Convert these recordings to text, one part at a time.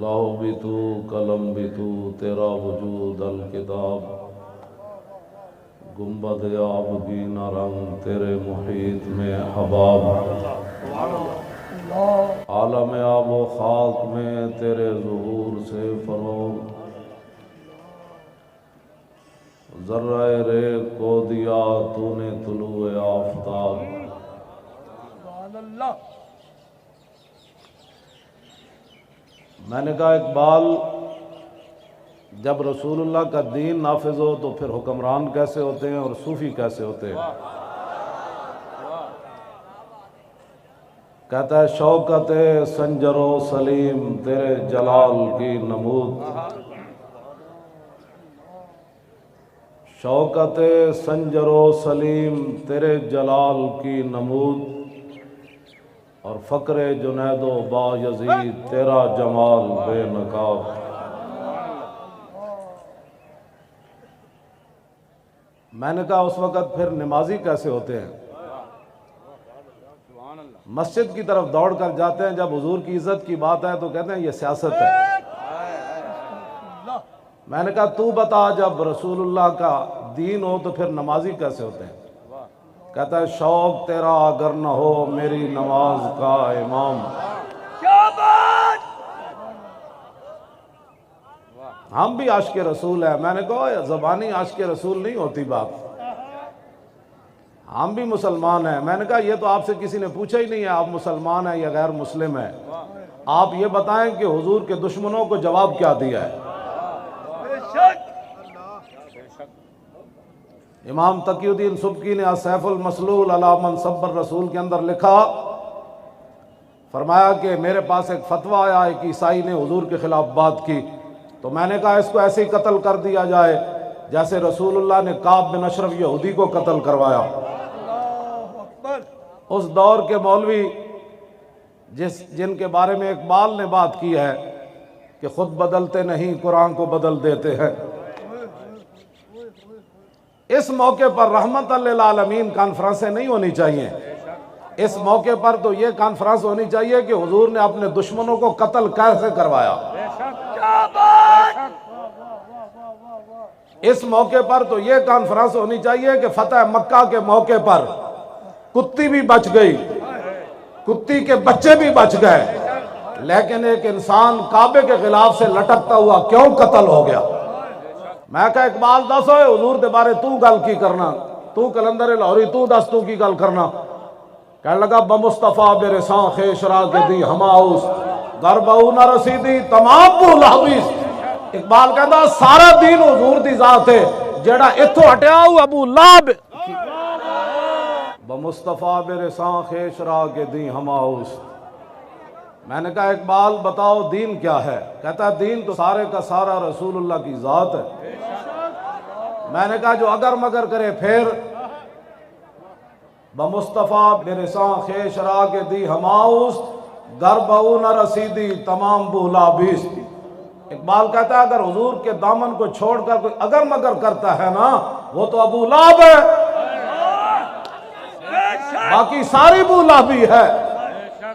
لوح بھی تو قلم بھی تو تیرا وجود الکتاب، گنبد آبگی نہ رنگ تیرے محیط میں حباب، عالم آب و خاک میں تیرے ظہور سے فروغ، ذرہ ریگ کو دیا تو نے طلوع آفتاب۔ میں نے کہا اقبال، جب رسول اللہ کا دین نافذ ہو تو پھر حکمران کیسے ہوتے ہیں اور صوفی کیسے ہوتے ہیں؟ کہتا ہے شوکت سنجر و سلیم تیرے جلال کی نمود، شوکت سنجر و سلیم تیرے جلال کی نمود، اور فقر جنید و بایزید تیرا جمال بے نقاب۔ میں نے کہا اس وقت پھر نمازی کیسے ہوتے ہیں؟ مسجد کی طرف دوڑ کر جاتے ہیں، جب حضور کی عزت کی بات ہے تو کہتے ہیں یہ سیاست ہے۔ میں نے کہا تو بتا، جب رسول اللہ کا دین ہو تو پھر نمازی کیسے ہوتے ہیں؟ کہتا ہے شوق تیرا اگر نہ ہو میری نماز کا امام۔ ہم بھی عاشق رسول ہیں۔ میں نے کہا زبانی عاشق رسول نہیں ہوتی بات، ہم بھی مسلمان ہیں۔ میں نے کہا یہ تو آپ سے کسی نے پوچھا ہی نہیں ہے آپ مسلمان ہیں یا غیر مسلم ہیں، آپ یہ بتائیں کہ حضور کے دشمنوں کو جواب کیا دیا ہے؟ امام تقی الدین سبکی نے سیف المسلول علی من سب الرسول کے اندر لکھا، فرمایا کہ میرے پاس ایک فتویٰ آیا، ایک عیسائی نے حضور کے خلاف بات کی، تو میں نے کہا اس کو ایسے ہی قتل کر دیا جائے جیسے رسول اللہ نے کعب بن اشرف یہودی کو قتل کروایا۔ اس دور کے مولوی جن کے بارے میں اقبال نے بات کی ہے کہ خود بدلتے نہیں قرآن کو بدل دیتے ہیں، اس موقع پر رحمت للعالمین کانفرنسیں نہیں ہونی چاہیے۔ اس موقع پر تو یہ کانفرنس ہونی چاہیے کہ حضور نے اپنے دشمنوں کو قتل کیسے کروایا۔ اس موقع پر تو یہ کانفرنس ہونی چاہیے کہ فتح مکہ کے موقع پر کتی بھی بچ گئی، کتی کے بچے بھی بچ گئے، لیکن ایک انسان کعبے کے خلاف سے لٹکتا ہوا کیوں قتل ہو گیا؟ میں کہا اقبال دس ہوئے حضور دے بارے تو گل کی کرنا، تو کلندر لاہوری تو دس تو کی گل کرنا؟ کہنے لگا بمصطفیٰ برساں خیش را کے دی ہماؤس غربہو نہ رسیدی تمام بو لحبیس۔ اقبال کہتا سارا دین حضور دی ذات ہے، جیڑا اتھو ہٹیا ہوا ابو لہب بمصطفیٰ برساں خیش را کے دی ہماؤس۔ میں نے کہا اقبال بتاؤ دین کیا ہے؟ کہتا ہے دین تو سارے کا سارا رسول اللہ کی ذات ہے۔ میں نے کہا جو اگر مگر کرے پھر بمصطفیٰ برساں خیش را کے دی ہماؤس غربہو نہ رسیدی تمام بولا بیس۔ اقبال کہتا ہے اگر حضور کے دامن کو چھوڑ کر کوئی اگر مگر کرتا ہے نا وہ تو ابو لہب ہے، باقی ساری بو لہبی ہے۔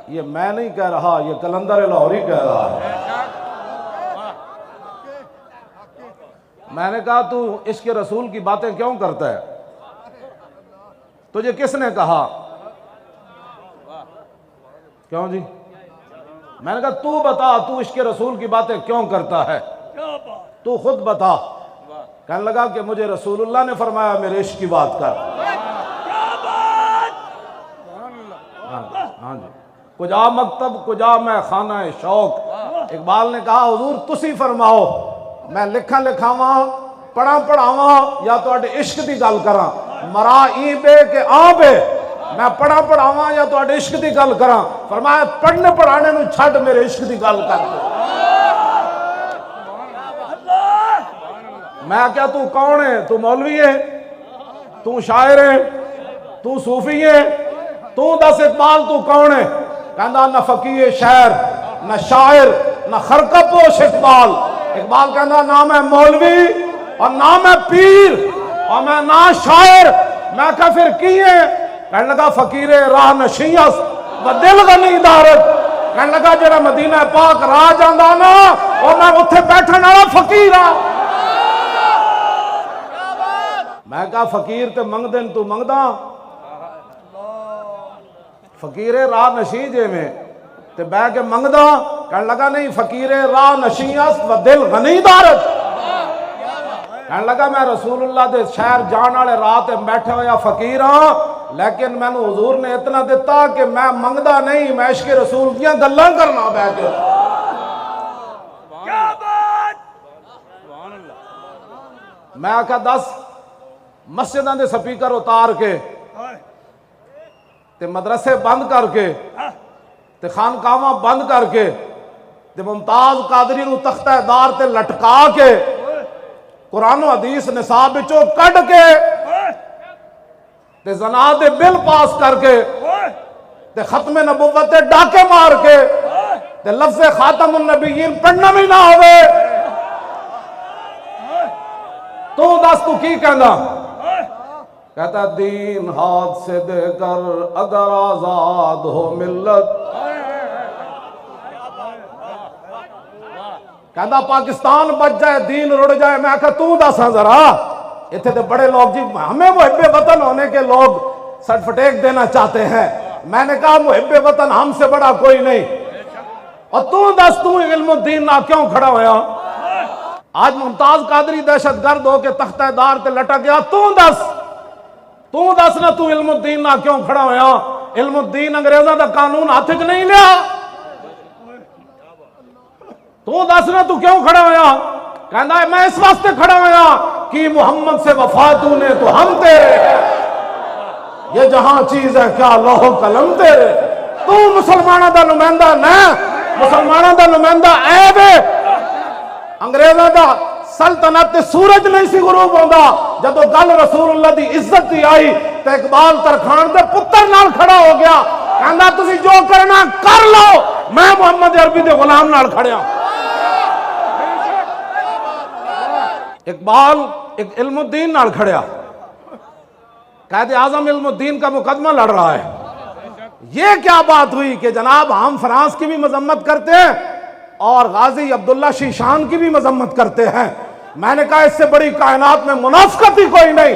یہ میں نہیں کہہ رہا، یہ کلندر لاہوری کہہ رہا ہے۔ میں نے کہا تو عشق رسول کی باتیں کیوں کرتا ہے؟ تجھے کس نے کہا؟ کیوں جی؟ میں نے کہا تو بتا تو عشق رسول کی باتیں کیوں کرتا ہے؟ تو خود بتا۔ کہنے لگا کہ مجھے رسول اللہ نے فرمایا میرے عشق کی بات کر۔ ہاں جی، کجا مکتب کجا میں خانہ شوق۔ اقبال نے کہا حضور تسی فرماؤ، میں لکھاں لکھاواں پڑھاں پڑھاواں یا تو اڈے عشق دی گل کراں؟ مرا ای بے کہ آ بے، میں پڑھاں پڑھاواں یا تو اڈے عشق دی گل کراں؟ فرمایا پڑھنے پڑھانے نو چھڈ میرے عشق دی گل کر دے۔ میں کیا تو کون ہے؟ تو مولوی ہے؟ تو شاعر ہے؟ تو صوفی ہے؟ تو دس اقبال تو کون ہے؟ کہندہ نہ فقیہ شعر نہ شاعر نہ خرقہ پوش اقبال۔ اقبال کہندہ نہ میں مولوی اور نہ میں پیر اور میں نہ شاعر، میں کہا پھر کی ہے؟ کہنے لگا فقیر راہ نشیس و دل غنی دارت کہنے لگا جڑا مدینہ پاک راہ جاندا نا او میں اوتھے بیٹھن والا فقیر ہاں۔ میں کہا فقیر تے منگ دین تو منگدا فقیر راہ نشیں جے میں تے بہ کے منگدا کہنے لگا نہیں فقیر راہ نشیں است و دل غنی دارت کہنے لگا میں رسول اللہ دے شہر جان والے راہ تے بیٹھے ہویا فقیر ہاں لیکن میں نے حضور نے اتنا دیتا کہ میں منگدا نہیں میں عشق رسول کیاں گلاں کرنا بہ کے میں آکھا 10 مسجداں دے سپیکر اتار کے تے مدرسے بند کر کے تے خانقاہاں بند کر کے تے ممتاز قادری نو تختہ دار تے لٹکا کے قرآن و حدیث نصاب وچوں کڈ کے تے زنا دے بل پاس کر کے تے ختم نبوت تے ڈاکے مار کے تے لفظ خاتم النبیین پڑھنا بھی نہ ہوئے تو دس تو کی کہندا کہتا دین ہاتھ سے دے کر اگر آزاد ہو ملت کہتا پاکستان بچ جائے دین رڑ جائے میں کہا تو دساں ذرا اتنے تو بڑے لوگ جی ہمیں محب وطن ہونے کے لوگ سرٹیفکیٹ دینا چاہتے ہیں میں نے کہا محب وطن ہم سے بڑا کوئی نہیں اور تو دس تو علم الدین نہ کیوں کھڑا ہویا آج ممتاز قادری دہشت گرد ہو کے تختہ دار تے لٹک گیا تو دس نہ تو علم الدین نہ کیوں کھڑا ہویا علم الدین انگریزاں دا قانون ہاتھ وچ نہیں لیا تو دس نہ تو کیوں کھڑا ہویا کہندا ہے میں اس واسطے کھڑا ہویا کہ محمد سے وفا تو نے تو ہم تیرے یہ جہاں چیز ہے کیا لوح قلم تیرے تو مسلمانہ دا نمائندہ نہ مسلمانہ دا نمائندہ عیب ہے انگریزاں دا سلطنت سورج نہیں سی غروب ہوندا جدو گل رسول اللہ دی عزت دی آئی تے اقبال ترکھان دے پتر نال کھڑا ہو گیا کہندا تسی جو کرنا کر لو میں محمد عربی دے غلام نال کھڑیا اقبال ایک علم الدین نال کھڑیا قائد اعظم علم الدین کا مقدمہ لڑ رہا ہے یہ کیا بات ہوئی کہ جناب ہم فرانس کی بھی مذمت کرتے ہیں اور غازی عبداللہ شیشان کی بھی مذمت کرتے ہیں میں نے کہا اس سے بڑی کائنات میں منافقت ہی کوئی نہیں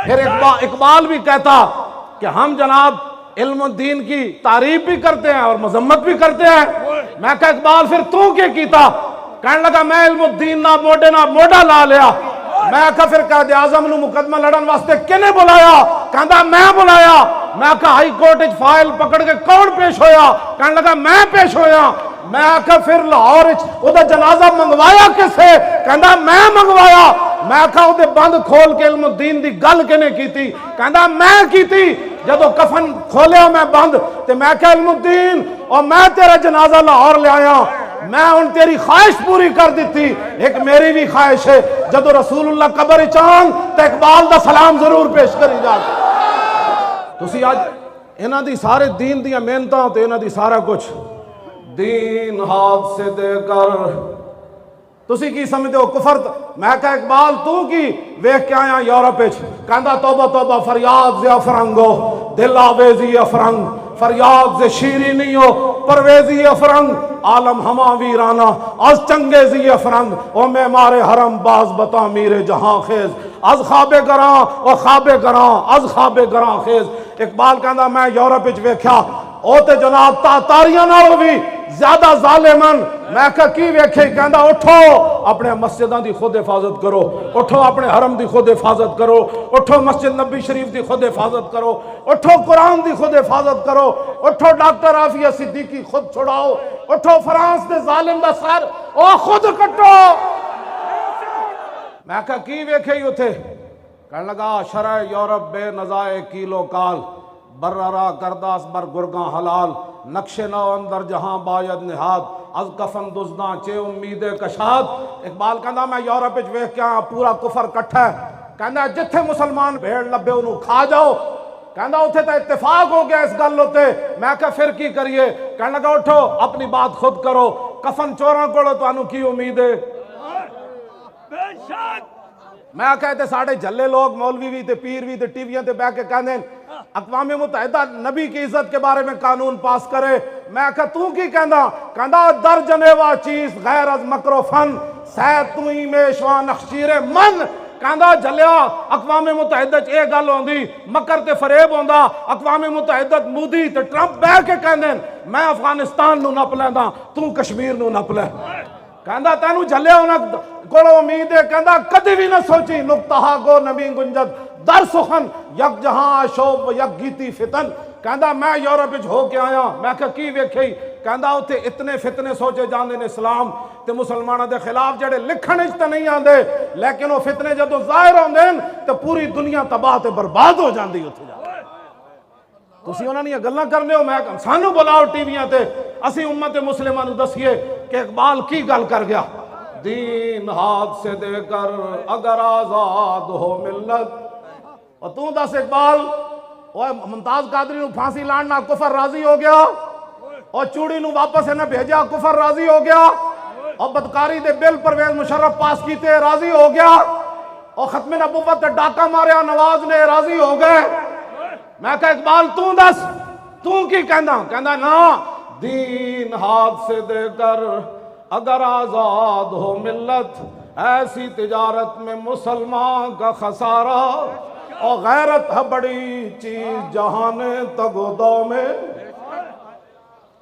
پھر اقبال بھی کہتا کہ ہم جناب علم الدین کی تعریف بھی کرتے ہیں اور مذمت بھی کرتے ہیں میں کہا اقبال پھر تو کیا کیتا کہنے لگا میں علم الدین نہ موڈا لا لیا میں کہا پھر قائد اعظم نو مقدمہ لڑن واسطے کنے بلایا کہندا میں بلایا میں کہا ہائی کورٹ وچ فائل پکڑ کے کون پیش ہویا کہنے لگا میں پیش ہویا میں کہا پھر لاہور وچ او دا جنازہ منگوایا کسے کہندا میں منگوایا میں کہا او دے بند کھول کے علم الدین دی گل کنے کیتی کہندا میں کیتی جدو کفن کھولیا میں بند تے میں کہا علم الدین اور میں تیرا جنازہ لاہور لے آیا میں ان تیری خواہش پوری کر دیتی ایک میری بھی خواہش ہے جدو رسول اللہ قبر چاند تے اقبال دا سلام ضرور پیش کری جا تسی آج انہاں دی سارے دین دی محنتاں تے انہاں دی سارا کچھ دین ہاتھ سے دے کر تسی کی سمجھتے ہو کفر میں کہا اقبال تو کی ویکھ کے آیا یورپ وچ کہندا توبہ توبہ فریاد زی افرنگو دل آویزی افرنگ فریاد سے شیرینی ہو پرویزی افرنگ عالم ہما ویرانا از چنگیزی افرنگ او معمار حرم باز بتا میرے جہاں خیز از خواب گراں او خواب گراں از خواب گراں خیز اقبال کہندا میں یورپ وچ ویکھیا او تے جناب تاتاریاں نالوں بھی زیادہ ظالمن میں کہا کی ویکھے کہندا اٹھو اپنے مسجداں دی خود حفاظت کرو اٹھو اپنے حرم دی خود حفاظت کرو اٹھو مسجد نبی شریف دی خود حفاظت کرو اٹھو قرآن دی خود حفاظت کرو اٹھو ڈاکٹر عافیہ صدیقی خود چھڑاؤ اٹھو فرانس دے ظالم دا سر او خود کٹو میں کہا کی ویکھے ہی اتھے کہنے لگا شرع یورپ بے نزائے کیلو کال بررا کرداس بر گرگاں حلال نقش نو اندر جہاں باید نہاد از کفن دزداں چے امید کشاد اقبال کہندا میں یورپ وچ ویکھ کے پورا کفر کٹھا ہے کہندا جتھے مسلمان بھیڑ لبے انہوں کھا جاؤ کہندا اتھے تا اتفاق ہو گیا اس گل ہوتے میں کہا پھر کی کریے کہنے لگا اٹھو اپنی بات خود کرو کفن چوراں کولو تانوں کی امید ہے میں کہتے ساڑھے جھلے لوگ مولوی بھی تے پیر بھی تے ٹی ویاں تے بیٹھ کے کہندے اقوام متحدہ نبی کی عزت کے بارے میں قانون پاس کرے. میں کہا تو کی کہندا در جنیوا چیز غیر از مکر و فن سید تو ہی میشواں نخشیر من. کہندا جلیا اقوام متحدہ اے گل ہوندی مکر تے فریب ہوندا. اقوام متحدہ مودی تے ٹرمپ بہ کے کہندے میں افغانستان نو نپ لیندا تو کشمیر نو نپ لے. کہندا تینوں جلیا انہاں کولو امید ہے. کہندا کدی بھی نہ سوچی نقطہ گو نبی گنجد در سخن یک جہاں شوب یک گیتی فتن. کہندا میں یورپ وچ ہو کے آیا. میں کہ کی ویکھی؟ کہندا اوتھے اتنے فتنے سوچے جاندے نے اسلام تے مسلماناں دے خلاف جڑے لکھن وچ تے نہیں آندے لیکن وہ فتنے جدوں ظاہر ہوندے تے پوری دنیا تباہ تے برباد ہو جاندی اوتھے جا. تسی انہاں دیاں گلاں کرنے ہو. میں سانو بلاؤ ٹی ویاں تے اسی امت مسلمہ نو دسیے کہ اقبال کی گل کر گیا. دین ہاتھ سے دے کر اگر آزاد ہو ملت. اور تو دس اقبال ممتاز قادری نو پھانسی لاننا کفر راضی ہو گیا اور چوڑی نو واپس انہیں بھیجا کفر راضی ہو گیا اور بدکاری دے بل پرویز مشرف پاس کیتے راضی ہو گیا اور ختم نبوت تے ڈاکہ ماریا نواز نے راضی ہو گئے. میں کہا اقبال تو دس تو کی کہندا نا دین ہاتھ سے دے کر اگر آزاد ہو ملت ایسی تجارت میں مسلمان کا خسارہ اور غیرت ہے بڑی چیز جہان تگ و دو میں.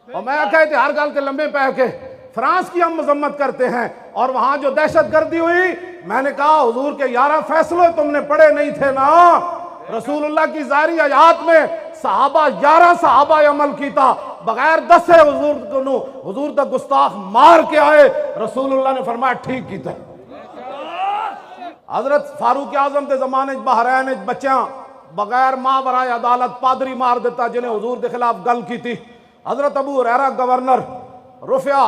اور میں کہتے ہر گل کے لمبے پہ کے فرانس کی ہم مذمت کرتے ہیں اور وہاں جو دہشت گردی ہوئی میں نے کہا حضور کے 11 فیصلے تم نے پڑھے نہیں تھے نا. رسول اللہ کی ظاہری حیات میں صحابہ 11 صحابہ عمل کیتا بغیر دسے حضور تک گستاخ مار کے آئے. رسول اللہ نے فرمایا ٹھیک کیتا. حضرت فاروق اعظم کے زمانے بحرین بچیاں بغیر ماں برائے عدالت پادری مار دیتا جنہیں حضور کے خلاف گل کی تھی. حضرت ابو ہریرہ گورنر رفع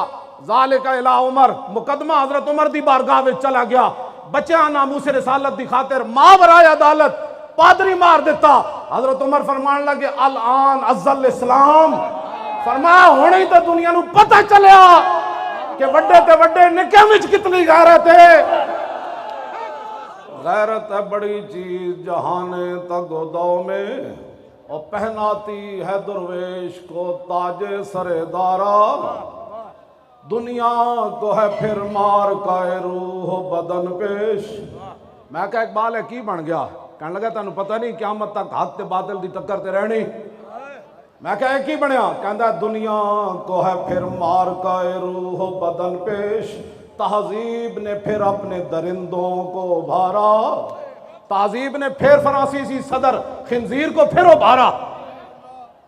ذالک الی عمر مقدمہ حضرت عمر دی بارگاہ میں چلا گیا. بچیاں ناموس رسالت دی خاطر ماں برائے عدالت پادری مار دیتا. حضرت عمر فرمان لگے الان عزل اسلام. فرمایا ہونے ہی تو دنیا نو پتہ چلیا کہ وڈے تے وڈے نکے وچ کتنی غیرت ہے. غیرت ہے بڑی چیز جہان تگ و دو میں اور پہناتی ہے درویش کو تاج سر دارا. دنیا کو ہے پھر مار کا روح بدن پیش. میں کہا اقبال ہے کی بن گیا؟ کہنے لگا تانوں پتہ نہیں قیامت تک حق تے باطل دی ٹکر تے رہنی. میں کہا کی بنیا؟ کہندا دنیا کو ہے پھر مار کا روح بدن پیش. تہذیب نے پھر اپنے درندوں کو ابھارا. تہذیب نے پھر فرانسیسی صدر خنزیر کو پھر ابھارا.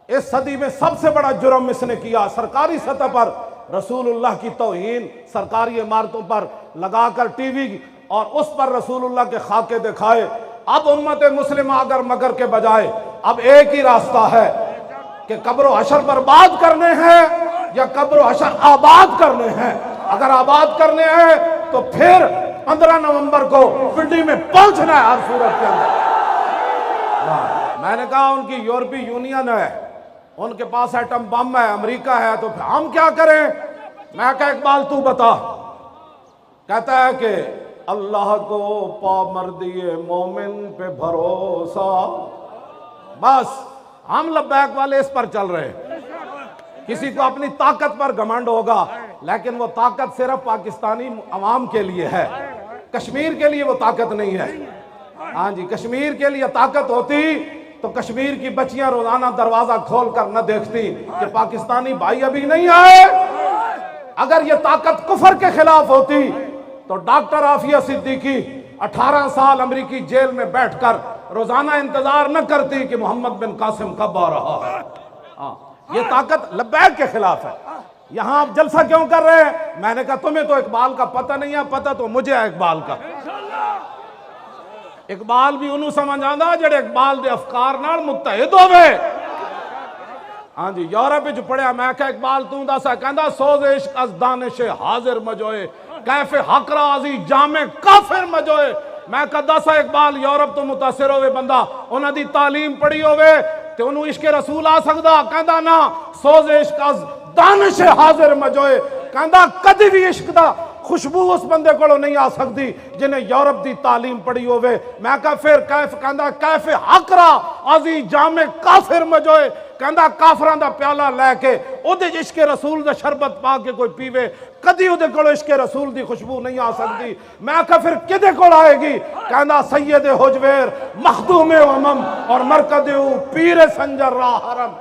اس صدی میں سب سے بڑا جرم اس نے کیا سرکاری سطح پر رسول اللہ کی توہین سرکاری عمارتوں پر لگا کر ٹی وی اور اس پر رسول اللہ کے خاکے دکھائے. اب امت مسلمہ اگر مگر کے بجائے اب ایک ہی راستہ ہے کہ قبر و حشر برباد کرنے ہیں یا قبر و حشر آباد کرنے ہیں. اگر آباد کرنے ہیں تو پھر 15 نومبر کو پنڈی میں پہنچنا ہے ہر صورت کے اندر. میں نے کہا ان کی یورپی یونین ہے ان کے پاس ایٹم بم ہے امریکہ ہے تو ہم کیا کریں؟ میں کہا اقبال تو بتا. کہتا ہے کہ اللہ کو پامردی مومن پہ بھروسہ. بس ہم لبیک والے اس پر چل رہے. کسی کو اپنی طاقت پر گھمنڈ ہوگا لیکن وہ طاقت صرف پاکستانی عوام کے لیے ہے. کشمیر کے لیے وہ طاقت نہیں ہے. ہاں جی کشمیر کے لیے طاقت ہوتی تو کشمیر کی بچیاں روزانہ دروازہ کھول کر نہ دیکھتی کہ پاکستانی بھائی ابھی نہیں آئے. اگر یہ طاقت کفر کے خلاف ہوتی تو ڈاکٹر عافیہ صدیقی 18 سال امریکی جیل میں بیٹھ کر روزانہ انتظار نہ کرتی کہ محمد بن قاسم کب آ رہا ہے. یہ طاقت لبیک کے خلاف ہے. یہاں آپ جلسہ کیوں کر رہے ہیں؟ میں نے کہا تمہیں تو اقبال کا پتہ نہیں ہے. پتہ تو مجھے ہے اقبال کا. اقبال بھی انہوں سمجھ آندا جڑے اقبال دے افکار نال متحد ہوئے. ہاں جی یورپ جو پڑھیا. میں کہا اقبال تو دسا کہندا سوز عشق از دانش حاضر مجوئے کیف حق رازی جامع کافر مجوئے. میں کہا دسا اقبال یورپ تو متاثر ہوئے بندہ انہاں دی تعلیم پڑھی ہوئے تے انہوں عشق رسول آ سکدا. کہندا نا سوز عشق از دانش حاضر مجوئے. کہندا کدی بھی عشق دا خوشبو اس بندے کو نہیں آ سکتی جنہیں یورپ دی تعلیم پڑھی ہوئے. میں کہا پھر کیف کہندا کیف حقرا عزی جامع کافر مجوئے کہندا کافران دا پیالہ لے کے او دے عشق رسول دا شربت پا کے کوئی پیوے کدی او دے کولو عشق رسول دی خوشبو نہیں آ سکتی. میں کہا پھر کدے کول آئے گی؟ کہندا سید حجویر مخدوم امم اور مرکد پیر سنجر راہ حرم.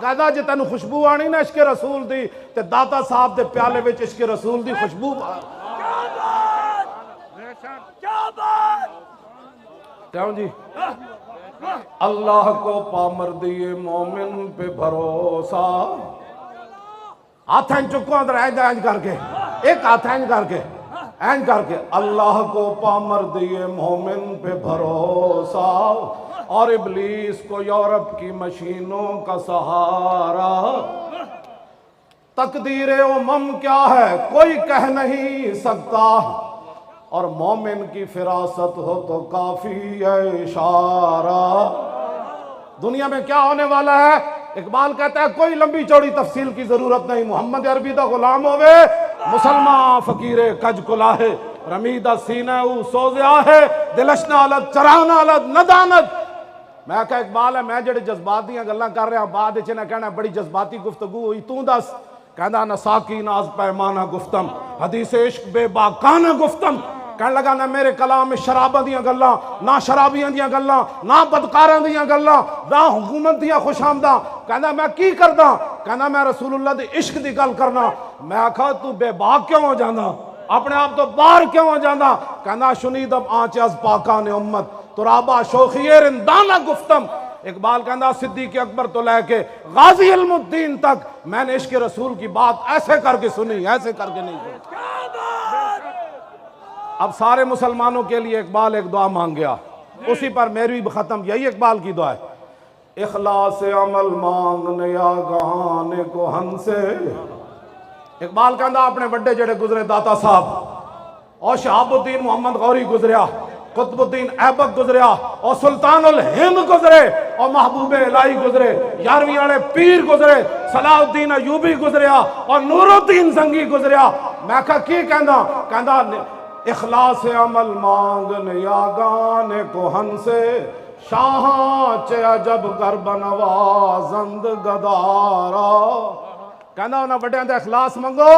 کہندا جے تینوں خوشبو آنی نا عشق رسول دی تے داتا صاحب دے پیالے وچ عشق رسول دی خوشبو کیوں جی؟ اللہ کو پامردی مومن پہ بھروسہ. ہاتھ اینج چکو اندر اینج کر کے ایک ہاتھ اینج کر کے اللہ کو پامردی مومن پہ بھروسہ اور ابلیس کو یورپ کی مشینوں کا سہارا. تقدیر امم کیا ہے کوئی کہہ نہیں سکتا اور مومن کی فراست ہو تو کافی ہے اشارہ. دنیا میں کیا ہونے والا ہے؟ اقبال کہتا ہے کوئی لمبی چوڑی تفصیل کی ضرورت نہیں. محمد عربی دا غلام ہوئے مسلمان فقیر کج کلا ہے رمیدہ سینہ او سوزیا ہے دلشنا علت چرانا علت ندانت. میں کہا اقبال ہے میں جڑے جذبات دیاں گلاں کر رہا بعد اچھے نہ کہنا بڑی جذباتی گفتگو ہوئی تو دس. کہنا نہ ساکی ناز پیمانہ گفتم حدیث عشق بے باکانہ گفتم. کہنے لگا نہ میرے کلام میں شرابہ دیاں گلاں نہ شرابیاں دیاں گلاں نہ بدکاراں دیاں گلاں نہ حکومت دیاں خوش آمداں. کہنا میں کی کرداں؟ کہنا میں رسول اللہ دے عشق دی گل کرنا. میں کہا تو بے باک کیوں ہو جانا اپنے آپ تو باہر کیوں ہو جانا؟ کہنا شنیدم آنچ از پاکان امت ترابہ شوخی رندانہ گفتم. اقبال کہنا صدیق اکبر تو لے کے غازی علم الدین تک میں نے عشق رسول کی بات ایسے کر کے سنی ایسے کر کے نہیں سنی. اب سارے مسلمانوں کے لیے اقبال ایک دعا مانگ گیا اسی پر میری بھی ختم. یہی اقبال کی دعا ہے اخلاص عمل مانگنے آگانے کو ہن سے. اقبال کہنا اپنے بڑے جڑے گزرے داتا صاحب اور شہاب الدین محمد غوری گزریا قطب الدین ایبک گزریا اور سلطان الہند گزرے اور محبوب الہی گزرے 11ویں والے پیر گزرے صلاح الدین ایوبی گزریا اور نور الدین زنگی گزریا. میں کہا کی کہنا اخلاص عمل مانگنے آگانے کو ہن سے شاہاں چے عجب گرب نوازند گدارا. کہنا انہاں بڑیاں دے اخلاص منگو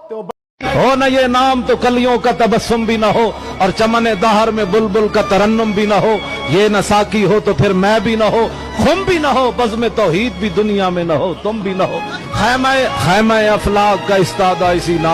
تو ہو نہ یہ نام تو کلیوں کا تبسم بھی نہ ہو اور چمن دہر میں بلبل کا ترنم بھی نہ ہو. یہ نہ ساکی ہو تو پھر میں بھی نہ ہو خم بھی نہ ہو بزم توحید بھی دنیا میں نہ ہو تم بھی نہ ہو. خیمہ افلاق کا استادہ اسی نام